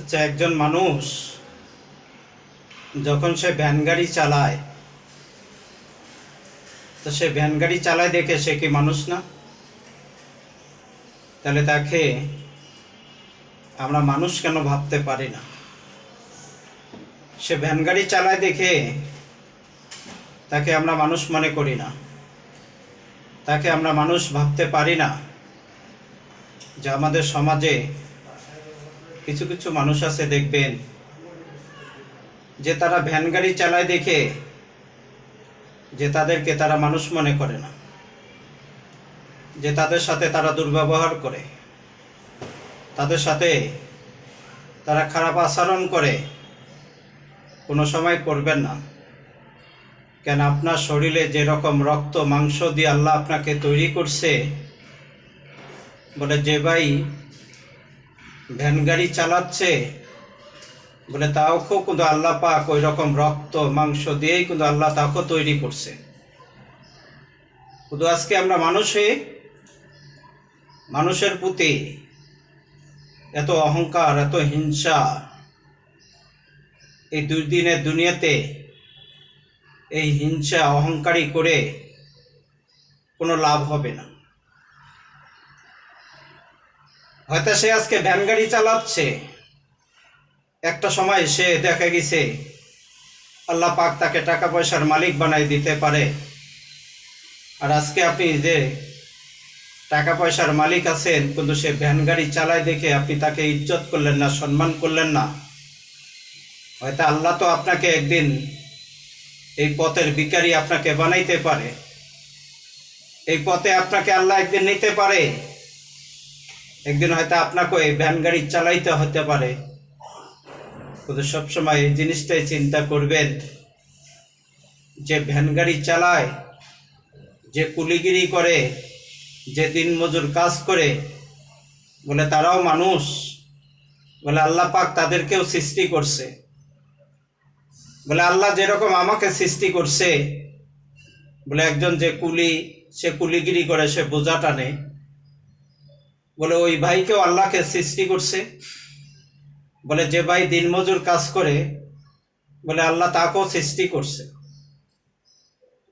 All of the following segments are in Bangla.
আচ্ছা, একজন মানুষ যখন সে ভ্যান গাড়ি চালায়, তো সে ভ্যান গাড়ি চালায় দেখে সে কি মানুষ না? তাহলে তাকে আমরা মানুষ কেন ভাবতে পারি না? সে ভ্যান গাড়ি চালায় দেখে তাকে আমরা মানুষ মনে করি না, তাকে আমরা মানুষ ভাবতে পারি না। যে আমাদের সমাজে কিছু কিছু মানুষ আছে, দেখবেন যে তারা ভ্যান গাড়ি চালায় দেখে যে তাদেরকে তারা মানুষ মনে করে না, যে তাদের সাথে তারা দুর্ব্যবহার করে, তাদের সাথে তারা খারাপ আচরণ করে। কোনো সময় করবেন না। কেন, আপনার শরীরে যেরকম রক্ত মাংস দিয়ে আল্লাহ আপনাকে তৈরি করছে, বলে যে ভাই ভ্যান গাড়ি চালাচ্ছে, বলে তাকেও কিন্তু আল্লাহ পাক ওই রকম রক্ত মাংস দিয়েই কিন্তু আল্লাহ তাকেও তৈরি করছে। কিন্তু আজকে আমরা মানুষের প্রতি এত অহংকার, এত হিংসা, এই দুর্দিনের দুনিয়াতে এই হিংসা অহংকারী করে কোনো লাভ হবে না। হয়তো সে আজকে ভ্যান গাড়ি চালাচ্ছে, একটা সময় সে দেখা গেছে আল্লাহ পাক তাকে টাকা পয়সার মালিক বানাই দিতে পারে। আর আজকে আপনি যে টাকা পয়সার মালিক আছেন, কিন্তু সে ভ্যান গাড়ি চালায় দেখে আপনি তাকে ইজ্জত করলেন না, সম্মান করলেন না। হয়তো আল্লাহ তো আপনাকে একদিন এই পথের ভিখারি আপনাকে বানাইতে পারে, এই পথে আপনাকে আল্লাহ একদিন নিতে পারে। একদিন হয়তো আপনাকে এই ভ্যান গাড়ি চালাইতে হতে পারে। কিন্তু সবসময় এই জিনিসটাই চিন্তা করবেন যে ভ্যান গাড়ি চালায়, যে কুলিগিরি করে, যে দিনমজুর কাজ করে, বলে তারাও মানুষ। বলে আল্লাহ পাক তাদেরকেও সৃষ্টি করছে। বলে আল্লাহ যেরকম আমাকে সৃষ্টি করছে, বলে একজন যে কুলি, সে কুলিগিরি করে, সে বোঝা টানে, বলে ওই ভাইকেও আল্লাহকে সৃষ্টি করছে। বলে যে ভাই দিনমজুর কাজ করে, বলে আল্লাহ তাকেও সৃষ্টি করছে।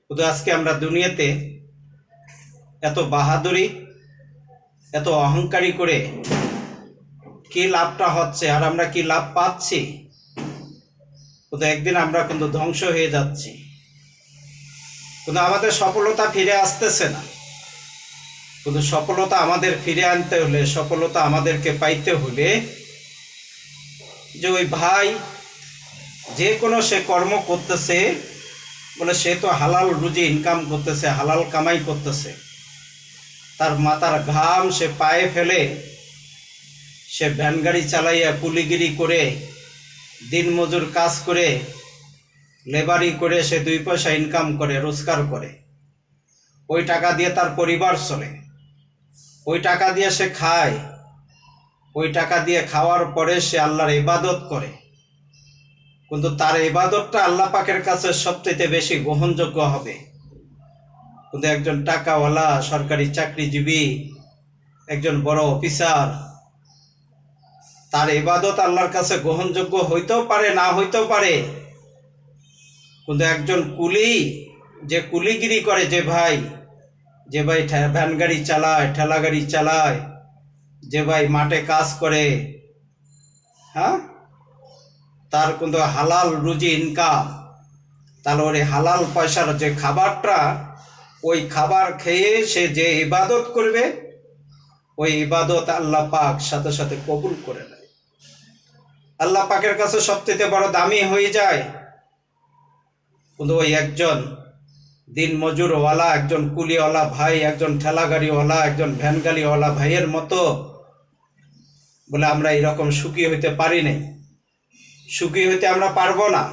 কিন্তু আজকে আমরা দুনিয়াতে এত বাহাদুরি, এত অহংকারী করে কি লাভটা হচ্ছে, আর আমরা কি লাভ পাচ্ছি? কিন্তু একদিন আমরা কিন্তু ধ্বংস হয়ে যাচ্ছি। কিন্তু আমাদের সফলতা ফিরে আসতেছে না। কিন্তু সফলতা আমাদের ফিরে আনতে হলে, সফলতা আমাদেরকে পাইতে হলে, যে ওই ভাই যে কোনো সে কর্ম করতেছে, বলে সে তো হালাল রুজি ইনকাম করতেছে, হালাল কামাই করতেছে। তার মাথার ঘাম সে পায়ে ফেলে, সে ভ্যান গাড়ি চালাইয়া কুলিগিরি করে, দিনমজুর কাজ করে, লেবারি করে সে 2 পয়সা ইনকাম করে, রোজগার করে। ওই টাকা দিয়ে তার পরিবার চলে, ওই টাকা দিয়ে সে খায়, ওই টাকা দিয়ে খাওয়ার পরে সে আল্লাহর ইবাদত করে। কিন্তু তার ইবাদতটা আল্লাহ পাকের কাছে সবচেয়ে বেশি গ্রহণযোগ্য হবে। কিন্তু একজন টাকাওয়ালা, সরকারি চাকরিজীবী, একজন বড় অফিসার, তার ইবাদত আল্লাহর কাছে গ্রহণযোগ্য হইতেও পারে, না হইতেও পারে। কিন্তু একজন কুলি, যে কুলিগিরি করে, যে ভাই ভ্যান গাড়ি চালায়, ঠেলা গাড়ি চালায়, যে ভাই মাঠে কাজ করে, হ্যাঁ, তার কিন্তু হালাল রুজি ইনকাম। তাহলে ওই হালাল পয়সার যে খাবারটা, ওই খাবার খেয়ে সে যে ইবাদত করবে, ওই ইবাদত আল্লাহ পাক সাথে সাথে কবুল করে নেয়। আল্লাহ পাকের কাছে সবচেয়ে বড় দামি হয়ে যায়। কিন্তু ওই একজন দিন মজুরওয়ালা, একজন কুলিওয়ালা ভাই, একজন ঠেলা গাড়িওয়ালা, একজন ভ্যান গাড়িওয়ালা ভাইয়ের মতো বলে আমরা এরকম সুখী হইতে পারি নাই, সুখী হইতে আমরা পারবো না।